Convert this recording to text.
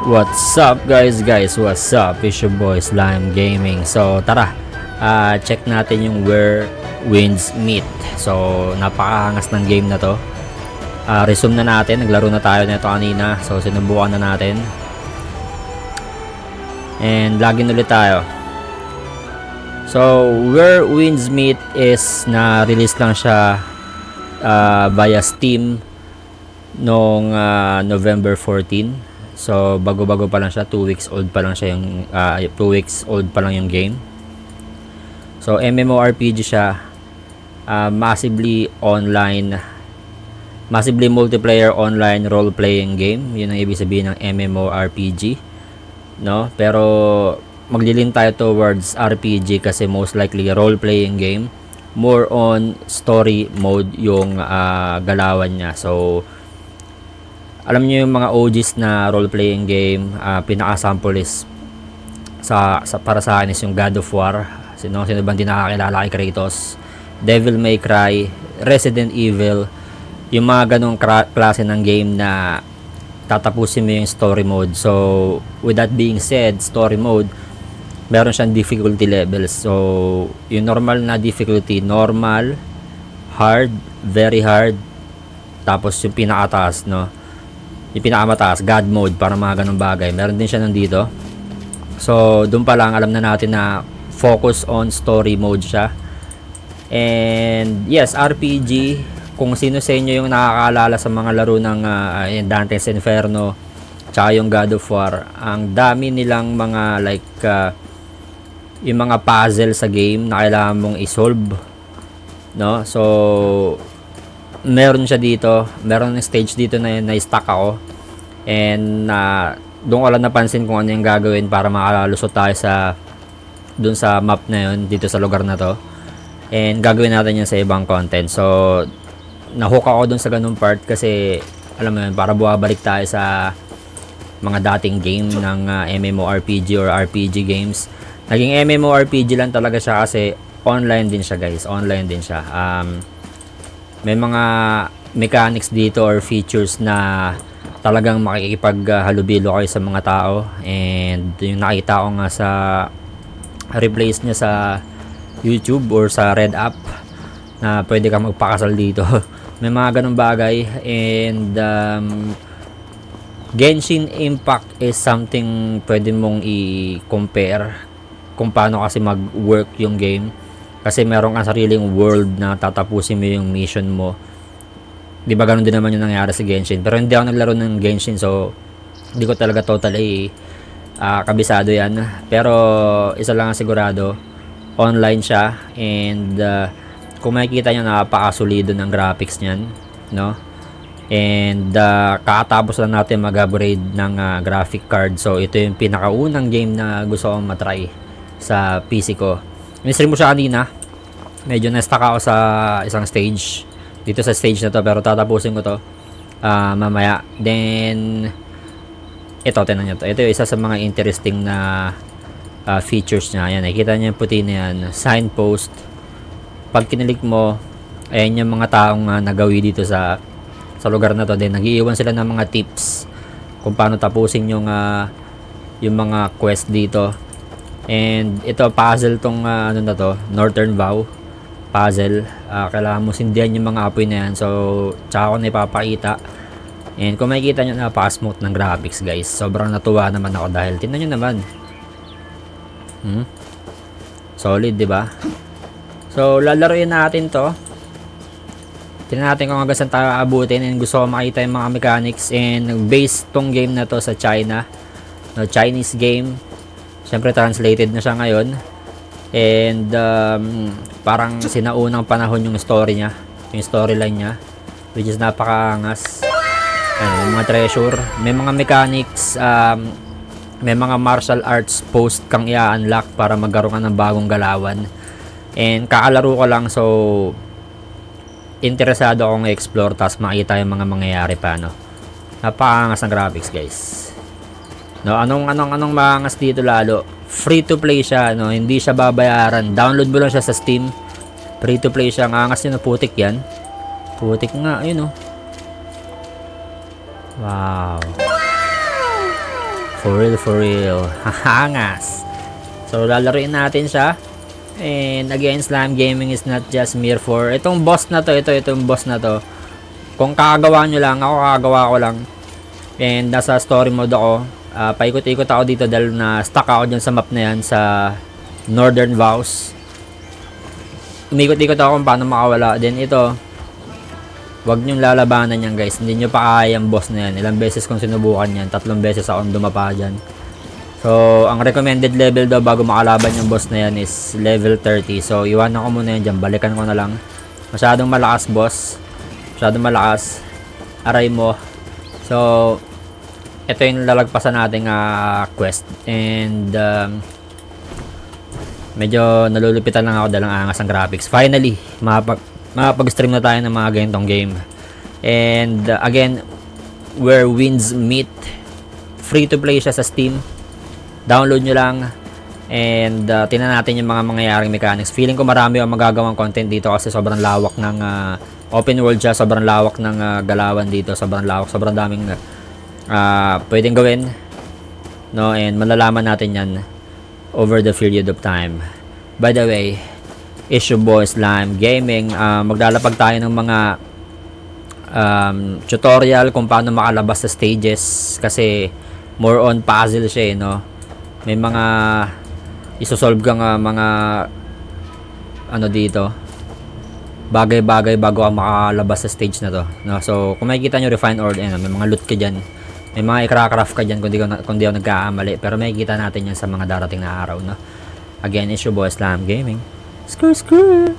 What's up guys? What's up? It's your boy Slime Gaming. So tara, check natin yung Where Winds Meet. So napakaangas ng game na to. Resume na natin, naglaro na tayo nito kanina. So sinubukan na natin. And login ulit tayo. So Where Winds Meet is na-release lang siya via Steam noong November 14. So bago-bago pa lang siya, 2 weeks old pa lang siya yung 2 weeks old pa lang yung game. So MMORPG siya, massively multiplayer online role playing game. Yun ang ibig sabihin ng MMORPG, no? Pero maglilin tayo towards RPG kasi most likely role playing game. More on story mode yung galawan niya. So alam niyo yung mga OGs na role-playing game, pinaka-sample is para sa akin is yung God of War. Sino ba hindi nakakilala kay Kratos? Devil May Cry, Resident Evil, yung mga ganong klase ng game na tatapusin mo yung story mode. So, with that being said, story mode, meron siyang difficulty levels. So, yung normal na difficulty, normal, hard, very hard, tapos yung pinakataas, no? Yung pinakamataas, God mode, para mga ganong bagay. Meron din siya nandito. So, doon pa lang alam na natin na focus on story mode siya. And yes, RPG, kung sino sa inyo yung nakakaalala sa mga laro ng Dante's Inferno, tsaka yung God of War, ang dami nilang mga yung mga puzzle sa game na kailangan mong isolve, no? So meron siya dito, meron ng stage dito na stuck ako, and doon ko lang napansin kung ano yung gagawin para makalusot tayo doon sa map na yun, dito sa lugar na to, and gagawin natin yun sa ibang content. So nahook ako doon sa ganung part kasi alam mo yun, para buwabalik tayo sa mga dating game ng MMORPG or RPG games. Naging MMORPG lang talaga siya kasi online din siya, guys, online din siya. May mga mechanics dito or features na talagang makikipaghalubilo kayo sa mga tao, and yung nakita ko nga sa replace niya sa YouTube or sa Red App na pwede kang magpakasal dito. May mga ganung bagay. And Genshin Impact is something pwede mong i-compare kung paano kasi mag-work yung game. Kasi meron kang sariling world na tatapusin mo yung mission mo. Di ba ganun din naman yung nangyari sa Genshin. Pero hindi ako naglaro ng Genshin, so hindi ko talaga totally kabisado yan. Pero isa lang ang sigurado, online siya. And kung makikita nyo, napakasulido ng graphics nyan, no? And kakatapos lang natin mag-upgrade ng graphic card. So ito yung pinakaunang game na gusto kong matry sa PC ko. In-stream mo siya kanina. Medyo na-stuck ako sa isang stage dito sa stage na to, pero tatapusin ko to mamaya. Then ito, tinan nyo to. Ito yung isa sa mga interesting na features niya. Ayan, nakikita nyo yung puti na yan, signpost. Pag kinilik mo, ayan yung mga taong nagawi dito sa lugar na to. Then nag-iiwan sila ng mga tips kung paano tapusin yung mga quest dito. And ito, puzzle tong ano na to, Northern Vow puzzle. Kailangan mo sindihan yung mga apoy na yan. So tsaka ko na ipapakita. And kung makikita nyo, napaka-smooth ng graphics, guys. Sobrang natuwa naman ako dahil tingnan nyo naman, solid, di ba? So lalaroin natin to. Tingnan natin kung hanggang saan tayo abutin. And gusto ko makita yung mga mechanics. And based tong game na to sa China, no, Chinese game. Siyempre translated na siya ngayon. And parang sinaunang panahon yung story niya, yung storyline niya, which is napakaangas. May mga treasure, may mga mechanics, may mga martial arts post kang i-unlock para magkaroon ka ng bagong galawan. And kakalaro ko lang, so interesado akong i-explore, tapos makita yung mga mangyayari pa, no? Napakaangas ng graphics, guys. No, anong maangas dito lalo? Free to play siya, no? Hindi siya babayaran. Download mo lang siya sa Steam. Free to play siya. Ang angas niya, putik yan. Putik nga, ayun, oh. Wow. For real. Hahangas. So, lalaruin natin siya. And again, Slime Gaming is not just mere for... Itong boss na to, itong boss na to. Kung kakagawa nyo lang, ako kakagawa ko lang. And nasa story mode ako. Paikot-ikot ako dito dahil na stuck ako dyan sa map na yan sa Northern Vows. Umikot-ikot ako kung paano makawala. Then ito, wag nyong lalabanan yan guys. Hindi nyo pa kaya yung boss na yan. Ilang beses kong sinubukan yan. 3 beses akong dumapa dyan. So, ang recommended level daw bago makalaban yung boss na yan is level 30. So, iwanan ko muna yan dyan. Balikan ko na lang. Masyadong malakas boss. Masyadong malakas. Aray mo. So, ito yung lalagpasan nating quest. And, medyo nalulupitan lang ako dahil ang angas ng graphics. Finally, makapag-stream na tayo ng mga ganitong game. And, again, where winds meet. Free to play siya sa Steam. Download nyo lang. And, tingnan natin yung mga mangyayaring mechanics. Feeling ko marami ang magagawang content dito kasi sobrang lawak ng open world siya. Sobrang lawak ng galawan dito. Sobrang lawak. Sobrang daming pwedeng gawin. No? And malalaman natin yan over the period of time. By the way, issue boy Slime Gaming. Maglalapag tayo ng mga tutorial kung paano makalabas sa stages. Kasi more on puzzle siya no? May mga isosolve kang mga ano dito bagay-bagay bago ka makalabas sa stage na to no? So kung makikita nyo refined order may mga loot ka dyan, may mga i-craft ka dyan kung di ako nagkakamali, pero makikita natin yan sa mga darating na araw no? Again, it's your boy Slime Gaming. Skrr skrr.